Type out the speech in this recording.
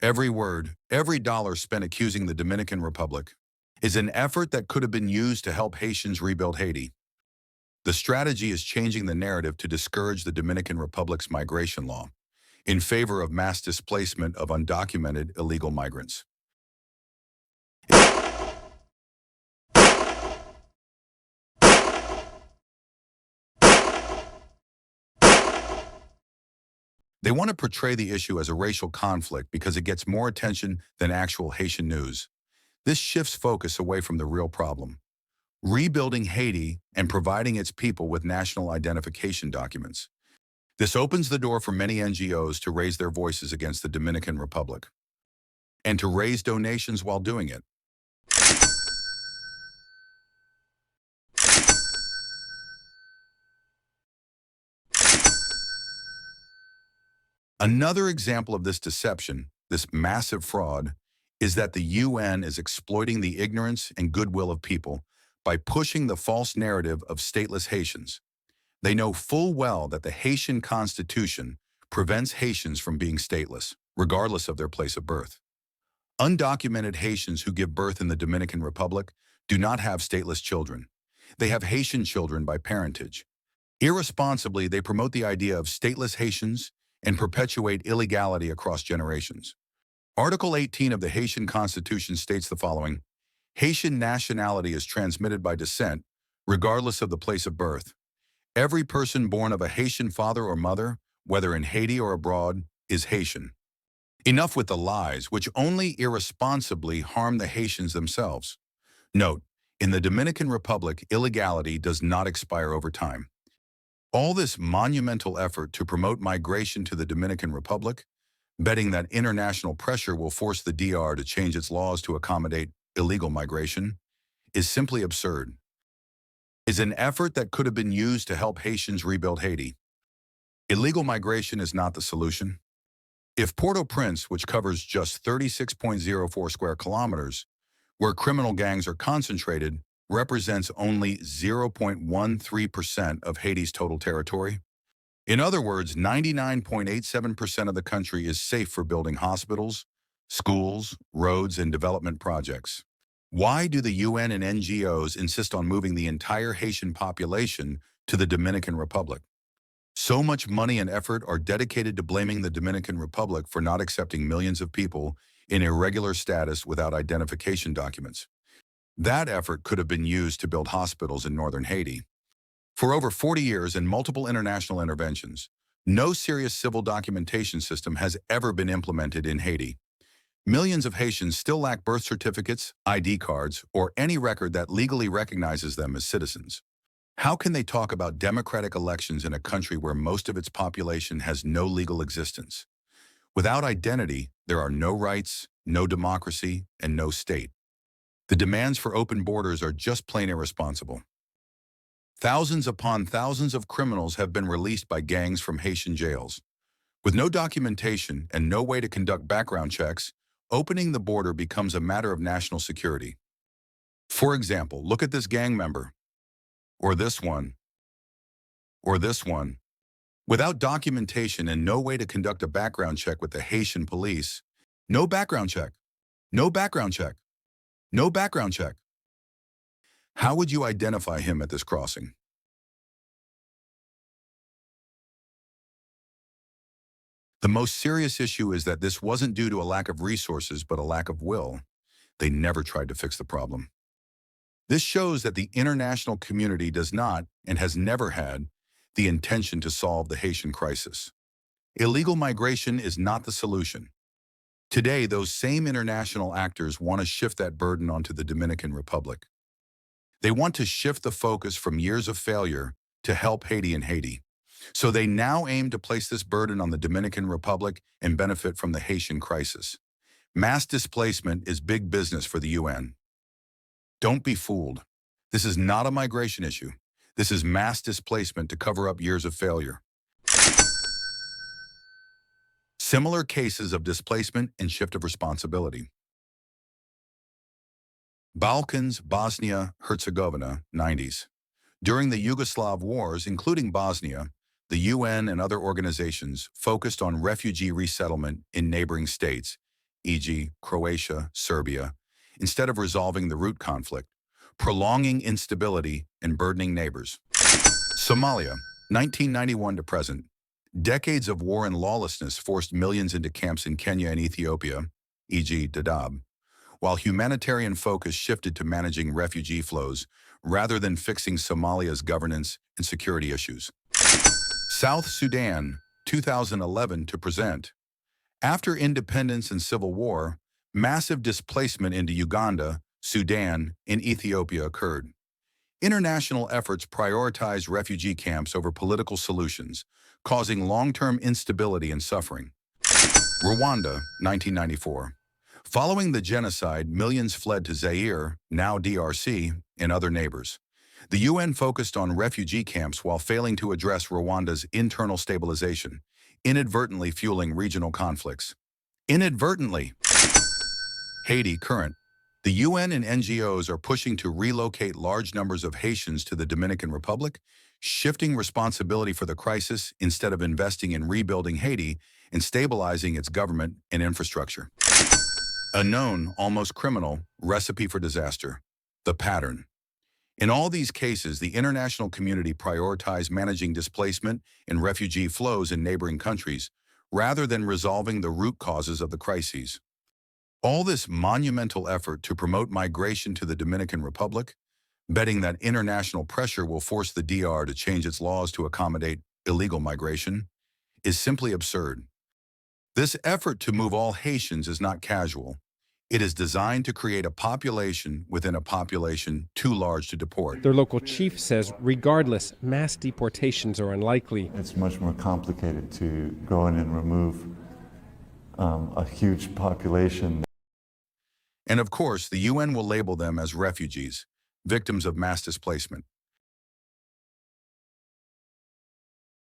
Every word, every dollar spent accusing the Dominican Republic is an effort that could have been used to help Haitians rebuild Haiti. The strategy is changing the narrative to discourage the Dominican Republic's migration law in favor of mass displacement of undocumented illegal migrants. They want to portray the issue as a racial conflict because it gets more attention than actual Haitian news. This shifts focus away from the real problem, rebuilding Haiti and providing its people with national identification documents. This opens the door for many NGOs to raise their voices against the Dominican Republic and to raise donations while doing it. Another example of this deception, this massive fraud, is that the UN is exploiting the ignorance and goodwill of people by pushing the false narrative of stateless Haitians. They know full well that the Haitian Constitution prevents Haitians from being stateless, regardless of their place of birth. Undocumented Haitians who give birth in the Dominican Republic do not have stateless children. They have Haitian children by parentage. Irresponsibly, they promote the idea of stateless Haitians and perpetuate illegality across generations. Article 18 of the Haitian Constitution states the following: Haitian nationality is transmitted by descent, regardless of the place of birth. Every person born of a Haitian father or mother, whether in Haiti or abroad, is Haitian. Enough with the lies, which only irresponsibly harm the Haitians themselves. Note, in the Dominican Republic, illegality does not expire over time. All this monumental effort to promote migration to the Dominican Republic, betting that international pressure will force the DR to change its laws to accommodate illegal migration, is simply absurd. Is an effort that could have been used to help Haitians rebuild Haiti. Illegal migration is not the solution. If Port-au-Prince, which covers just 36.04 square kilometers, where criminal gangs are concentrated, represents only 0.13% of Haiti's total territory. In other words, 99.87% of the country is safe for building hospitals, schools, roads, and development projects. Why do the UN and NGOs insist on moving the entire Haitian population to the Dominican Republic? So much money and effort are dedicated to blaming the Dominican Republic for not accepting millions of people in irregular status without identification documents. That effort could have been used to build hospitals in northern Haiti. For over 40 years and multiple international interventions, no serious civil documentation system has ever been implemented in Haiti. Millions of Haitians still lack birth certificates, ID cards, or any record that legally recognizes them as citizens. How can they talk about democratic elections in a country where most of its population has no legal existence? Without identity, there are no rights, no democracy, and no state. The demands for open borders are just plain irresponsible. Thousands upon thousands of criminals have been released by gangs from Haitian jails. With no documentation and no way to conduct background checks, opening the border becomes a matter of national security. For example, look at this gang member, or this one, or this one. Without documentation and no way to conduct a background check with the Haitian police, no background check, no background check, no background check. How would you identify him at this crossing? The most serious issue is that this wasn't due to a lack of resources, but a lack of will. They never tried to fix the problem. This shows that the international community does not, and has never had, the intention to solve the Haitian crisis. Illegal migration is not the solution. Today, those same international actors want to shift that burden onto the Dominican Republic. They want to shift the focus from years of failure to help Haiti in Haiti. So they now aim to place this burden on the Dominican Republic and benefit from the Haitian crisis. Mass displacement is big business for the UN. Don't be fooled. This is not a migration issue. This is mass displacement to cover up years of failure. Similar cases of displacement and shift of responsibility. Balkans, Bosnia, Herzegovina, 90s. During the Yugoslav wars, including Bosnia, the UN and other organizations focused on refugee resettlement in neighboring states, e.g., Croatia, Serbia, instead of resolving the root conflict, prolonging instability and burdening neighbors. Somalia, 1991 to present. Decades of war and lawlessness forced millions into camps in Kenya and Ethiopia, e.g., Dadaab, while humanitarian focus shifted to managing refugee flows rather than fixing Somalia's governance and security issues. South Sudan, 2011 to present. After independence and civil war, massive displacement into Uganda, Sudan, and Ethiopia occurred. International efforts prioritized refugee camps over political solutions, causing long-term instability and suffering. Rwanda, 1994. Following the genocide, millions fled to Zaire, now DRC, and other neighbors. The UN focused on refugee camps while failing to address Rwanda's internal stabilization, inadvertently fueling regional conflicts. Inadvertently. Haiti, current. The UN and NGOs are pushing to relocate large numbers of Haitians to the Dominican Republic, shifting responsibility for the crisis instead of investing in rebuilding Haiti and stabilizing its government and infrastructure. A known, almost criminal, recipe for disaster. The pattern. In all these cases, the international community prioritized managing displacement and refugee flows in neighboring countries, rather than resolving the root causes of the crises. All this monumental effort to promote migration to the Dominican Republic, betting that international pressure will force the DR to change its laws to accommodate illegal migration, is simply absurd. This effort to move all Haitians is not casual. It is designed to create a population within a population too large to deport. Their local chief says, regardless, mass deportations are unlikely. It's much more complicated to go in and remove a huge population. And of course, the UN will label them as refugees, victims of mass displacement.